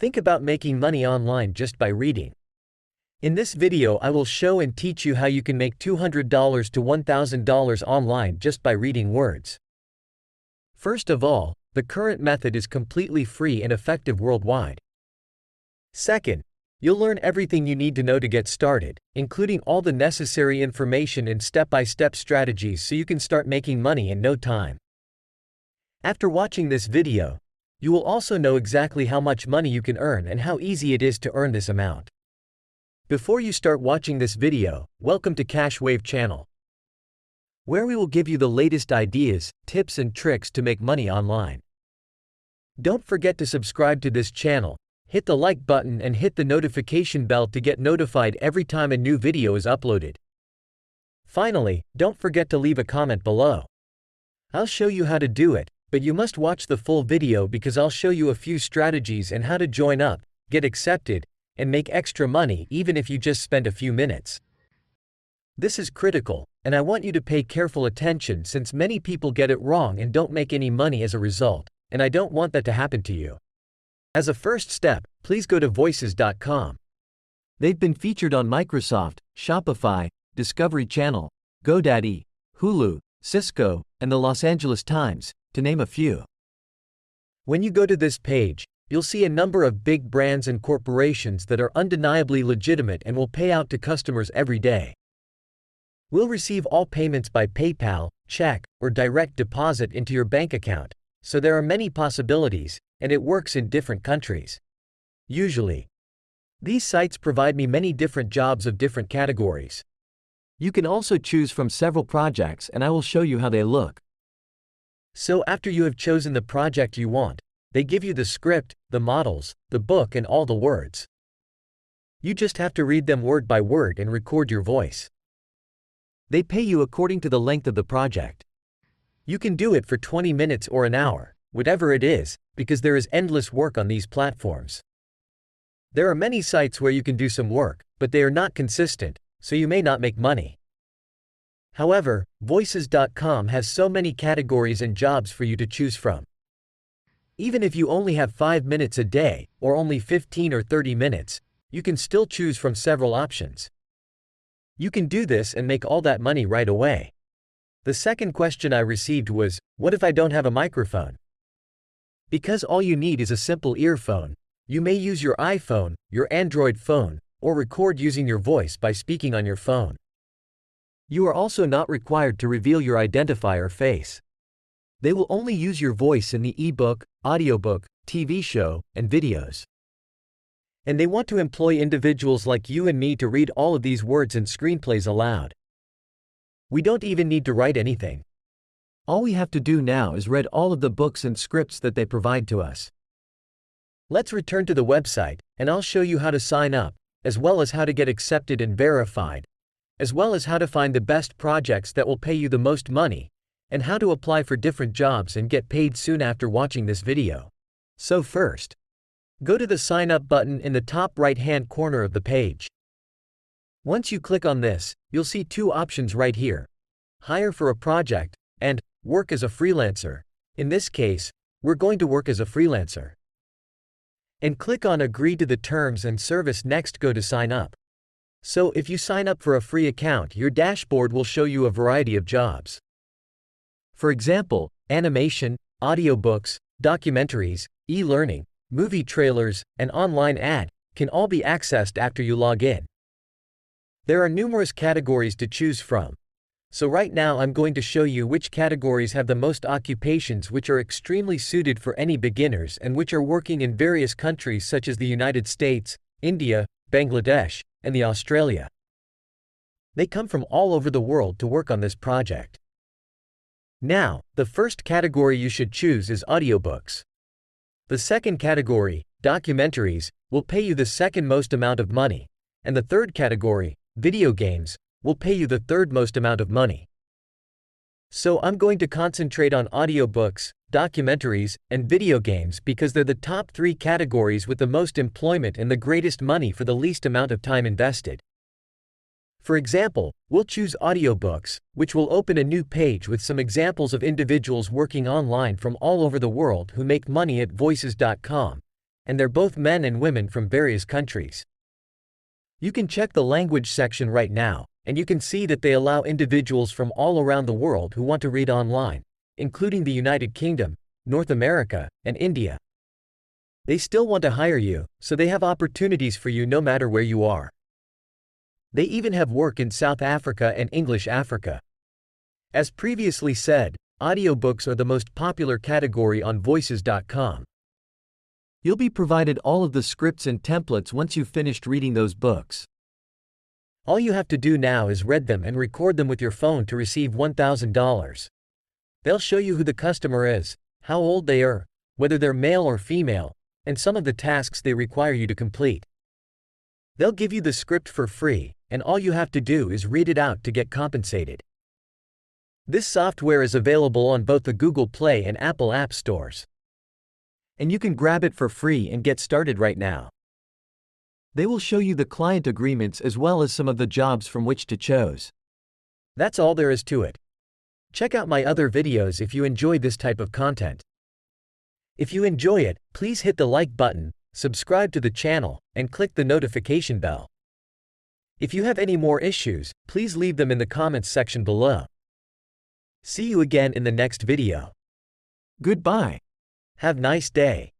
Think about making money online just by reading. In this video I will show and teach you how you can make $200 to $1,000 online just by reading words. First of all, the current method is completely free and effective worldwide. Second, you'll learn everything you need to know to get started, including all the necessary information and step-by-step strategies so you can start making money in no time. After watching this video, you will also know exactly how much money you can earn and how easy it is to earn this amount. Before you start watching this video, welcome to CashWave channel, where we will give you the latest ideas, tips and tricks to make money online. Don't forget to subscribe to this channel, hit the like button and hit the notification bell to get notified every time a new video is uploaded. Finally, don't forget to leave a comment below. I'll show you how to do it, but you must watch the full video because I'll show you a few strategies and how to join up, get accepted, and make extra money even if you just spend a few minutes. This is critical, and I want you to pay careful attention since many people get it wrong and don't make any money as a result, and I don't want that to happen to you. As a first step, please go to Voices.com. They've been featured on Microsoft, Shopify, Discovery Channel, GoDaddy, Hulu, Cisco, and the Los Angeles Times, to name a few. When you go to this page, you'll see a number of big brands and corporations that are undeniably legitimate and will pay out to customers every day. We'll receive all payments by PayPal, check, or direct deposit into your bank account, so there are many possibilities, and it works in different countries. Usually, these sites provide me many different jobs of different categories. You can also choose from several projects and I will show you how they look. So after you have chosen the project you want, they give you the script, the models, the book and all the words. You just have to read them word by word and record your voice. They pay you according to the length of the project. You can do it for 20 minutes or an hour, whatever it is, because there is endless work on these platforms. There are many sites where you can do some work, but they are not consistent, so you may not make money. However, Voices.com has so many categories and jobs for you to choose from. Even if you only have 5 minutes a day, or only 15 or 30 minutes, you can still choose from several options. You can do this and make all that money right away. The second question I received was, what if I don't have a microphone? Because all you need is a simple earphone, you may use your iPhone, your Android phone, or record using your voice by speaking on your phone. You are also not required to reveal your identifier face. They will only use your voice in the ebook, audiobook, TV show, and videos. And they want to employ individuals like you and me to read all of these words and screenplays aloud. We don't even need to write anything. All we have to do now is read all of the books and scripts that they provide to us. Let's return to the website, and I'll show you how to sign up, as well as how to get accepted and verified, as well as how to find the best projects that will pay you the most money, and how to apply for different jobs and get paid soon after watching this video. So first, go to the sign up button in the top right-hand corner of the page. Once you click on this, you'll see two options right here: hire for a project, and work as a freelancer. In this case, we're going to work as a freelancer. And click on agree to the terms and service. Next, go to sign up. So if you sign up for a free account, your dashboard will show you a variety of jobs. For example, animation, audiobooks, documentaries, e-learning, movie trailers, and online ad can all be accessed after you log in. There are numerous categories to choose from. So right now I'm going to show you which categories have the most occupations which are extremely suited for any beginners and which are working in various countries such as the United States, India, Bangladesh, and Australia. They come from all over the world to work on this project. Now, the first category you should choose is audiobooks. The second category, documentaries, will pay you the second most amount of money, and the third category, video games, will pay you the third most amount of money. So I'm going to concentrate on audiobooks, documentaries, and video games because they're the top 3 categories with the most employment and the greatest money for the least amount of time invested. For example, we'll choose audiobooks, which will open a new page with some examples of individuals working online from all over the world who make money at Voices.com, and they're both men and women from various countries. You can check the language section right now, and you can see that they allow individuals from all around the world who want to read online, including the United Kingdom, North America, and India. They still want to hire you, so they have opportunities for you no matter where you are. They even have work in South Africa and English Africa. As previously said, audiobooks are the most popular category on Voices.com. You'll be provided all of the scripts and templates once you've finished reading those books. All you have to do now is read them and record them with your phone to receive $1,000. They'll show you who the customer is, how old they are, whether they're male or female, and some of the tasks they require you to complete. They'll give you the script for free, and all you have to do is read it out to get compensated. This software is available on both the Google Play and Apple App Stores. And you can grab it for free and get started right now. They will show you the client agreements as well as some of the jobs from which to choose. That's all there is to it. Check out my other videos if you enjoy this type of content. If you enjoy it, please hit the like button, subscribe to the channel, and click the notification bell. If you have any more issues, please leave them in the comments section below. See you again in the next video. Goodbye. Have a nice day.